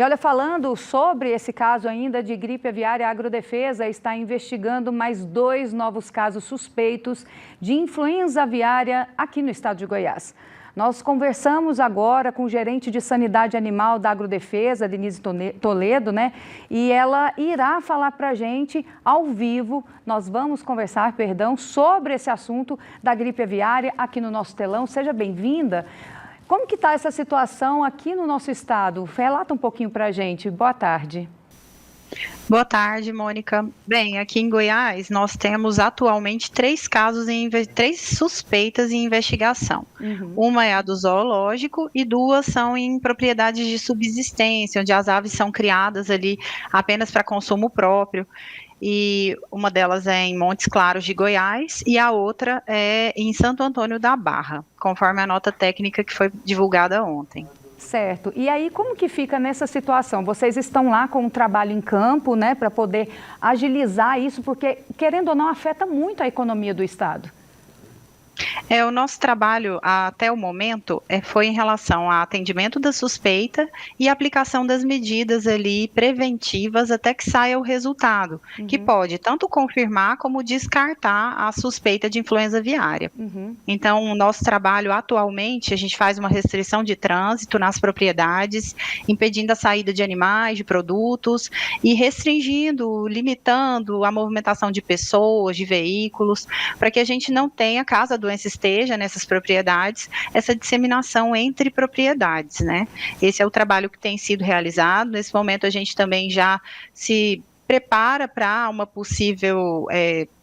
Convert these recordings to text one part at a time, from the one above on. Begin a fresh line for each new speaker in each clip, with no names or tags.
E olha, falando sobre esse caso ainda de gripe aviária, a Agrodefesa está investigando mais 2 novos casos suspeitos de influenza aviária aqui no estado de Goiás. Nós conversamos agora com o gerente de sanidade animal da Agrodefesa, Denise Toledo, né? E ela irá falar para a gente ao vivo. Nós vamos conversar, sobre esse assunto da gripe aviária aqui no nosso telão. Seja bem-vinda. Como que está essa situação aqui no nosso estado? Relata um pouquinho para a gente. Boa tarde.
Boa tarde, Mônica. Bem, aqui em Goiás nós temos atualmente 3 casos, 3 suspeitas em investigação. Uma é a do zoológico e 2 são em propriedades de subsistência, onde as aves são criadas ali apenas para consumo próprio. E uma delas é em Montes Claros de Goiás e a outra é em Santo Antônio da Barra, conforme a nota técnica que foi divulgada ontem.
Certo. E aí, como que fica nessa situação? Vocês estão lá com um trabalho em campo, né, para poder agilizar isso, porque, querendo ou não, afeta muito a economia do estado.
O nosso trabalho até o momento foi em relação ao atendimento da suspeita e aplicação das medidas ali preventivas até que saia o resultado, que pode tanto confirmar como descartar a suspeita de influenza aviária. Então, o nosso trabalho atualmente, a gente faz uma restrição de trânsito nas propriedades, impedindo a saída de animais, de produtos e restringindo, limitando a movimentação de pessoas, de veículos, para que a gente não tenha, caso a doença esteja nessas propriedades, essa disseminação entre propriedades, né? Esse é o trabalho que tem sido realizado. Nesse momento a gente também já se prepara para uma possível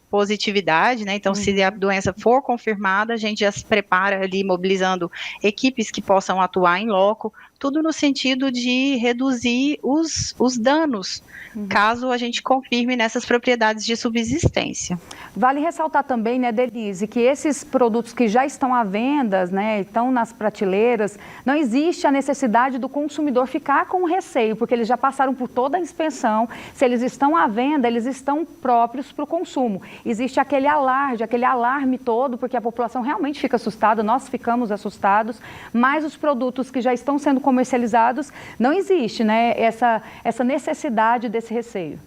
positividade, né? Então, se a doença for confirmada, a gente já se prepara ali mobilizando equipes que possam atuar em loco, tudo no sentido de reduzir os danos, caso a gente confirme nessas propriedades de subsistência.
Vale ressaltar também, né, Denise, que esses produtos que já estão à venda, né, estão nas prateleiras, não existe a necessidade do consumidor ficar com receio, porque eles já passaram por toda a inspeção. Se eles estão à venda, eles estão próprios para o consumo. Existe aquele alarme todo, porque a população realmente fica assustada, nós ficamos assustados, mas os produtos que já estão sendo comercializados, não existe, né, essa necessidade desse receio.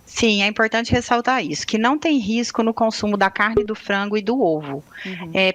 Sim, é importante ressaltar isso, que não tem risco no consumo da carne, do frango e do ovo.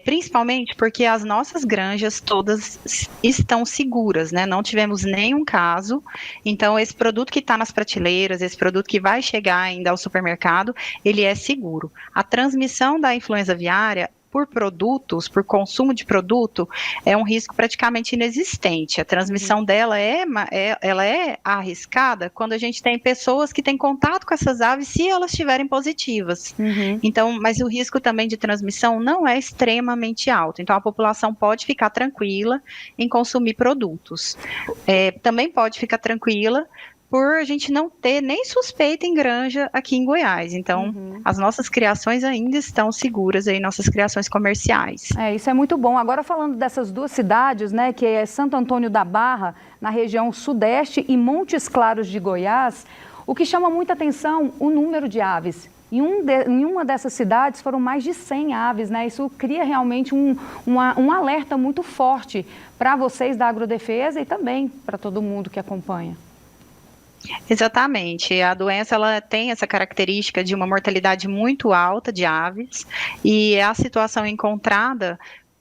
Principalmente porque as nossas granjas todas estão seguras, né? Não tivemos nenhum caso. Então, esse produto que está nas prateleiras, esse produto que vai chegar ainda ao supermercado, ele é seguro. A transmissão da influenza aviária por produtos, por consumo de produto, é um risco praticamente inexistente. A transmissão dela ela é arriscada quando a gente tem pessoas que têm contato com essas aves, se elas estiverem positivas. Então, mas o risco também de transmissão não é extremamente alto. Então, a população pode ficar tranquila em consumir produtos. Também pode ficar tranquila por a gente não ter nem suspeita em granja aqui em Goiás. Então, as nossas criações ainda estão seguras, aí, nossas criações comerciais.
Isso é muito bom. Agora, falando dessas 2 cidades, né, que é Santo Antônio da Barra, na região sudeste, e Montes Claros de Goiás, o que chama muita atenção, o número de aves. Em uma dessas cidades foram mais de 100 aves, né? Isso cria realmente um alerta muito forte para vocês da Agrodefesa e também para todo mundo que acompanha.
Exatamente, a doença ela tem essa característica de uma mortalidade muito alta de aves e a situação encontrada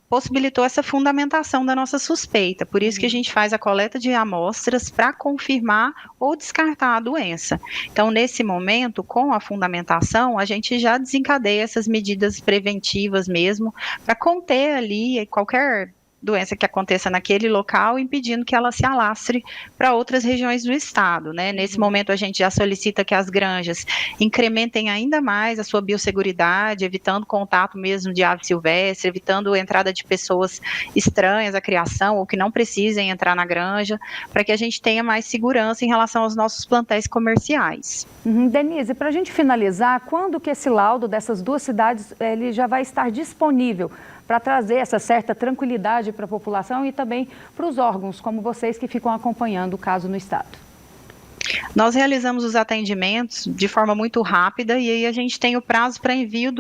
possibilitou essa fundamentação da nossa suspeita, por isso que a gente faz a coleta de amostras para confirmar ou descartar a doença. Então, nesse momento, com a fundamentação, a gente já desencadeia essas medidas preventivas mesmo, para conter ali qualquer doença que aconteça naquele local, impedindo que ela se alastre para outras regiões do estado, né? Nesse momento, a gente já solicita que as granjas incrementem ainda mais a sua biosseguridade, evitando contato mesmo de ave silvestre, evitando a entrada de pessoas estranhas à criação ou que não precisem entrar na granja, para que a gente tenha mais segurança em relação aos nossos plantéis comerciais.
Denise, para a gente finalizar, quando que esse laudo dessas 2 cidades ele já vai estar disponível para trazer essa certa tranquilidade para a população e também para os órgãos, como vocês que ficam acompanhando o caso no estado?
Nós realizamos os atendimentos de forma muito rápida e aí a gente tem o prazo para envio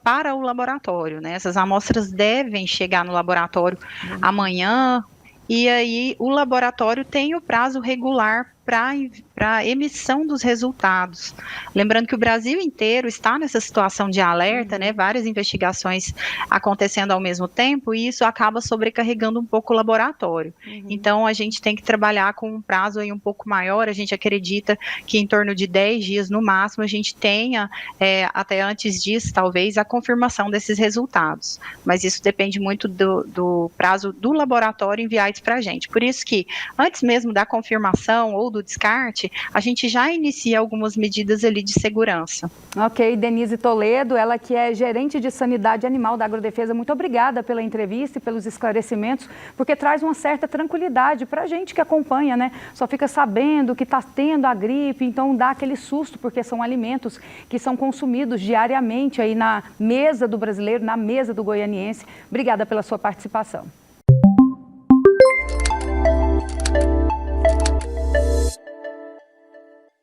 para o laboratório, né? Essas amostras devem chegar no laboratório amanhã e aí o laboratório tem o prazo regular para emissão dos resultados. Lembrando que o Brasil inteiro está nessa situação de alerta, né? Várias investigações acontecendo ao mesmo tempo, e isso acaba sobrecarregando um pouco o laboratório. Então, a gente tem que trabalhar com um prazo aí um pouco maior. A gente acredita que em torno de 10 dias, no máximo, a gente tenha, até antes disso, talvez, a confirmação desses resultados. Mas isso depende muito do prazo do laboratório enviar isso para a gente. Por isso que, antes mesmo da confirmação ou do descarte, a gente já inicia algumas medidas ali de segurança.
Ok, Denise Toledo, ela que é gerente de sanidade animal da Agrodefesa, muito obrigada pela entrevista e pelos esclarecimentos, porque traz uma certa tranquilidade para a gente que acompanha, né? Só fica sabendo que está tendo a gripe, então dá aquele susto, porque são alimentos que são consumidos diariamente aí na mesa do brasileiro, na mesa do goianiense. Obrigada pela sua participação.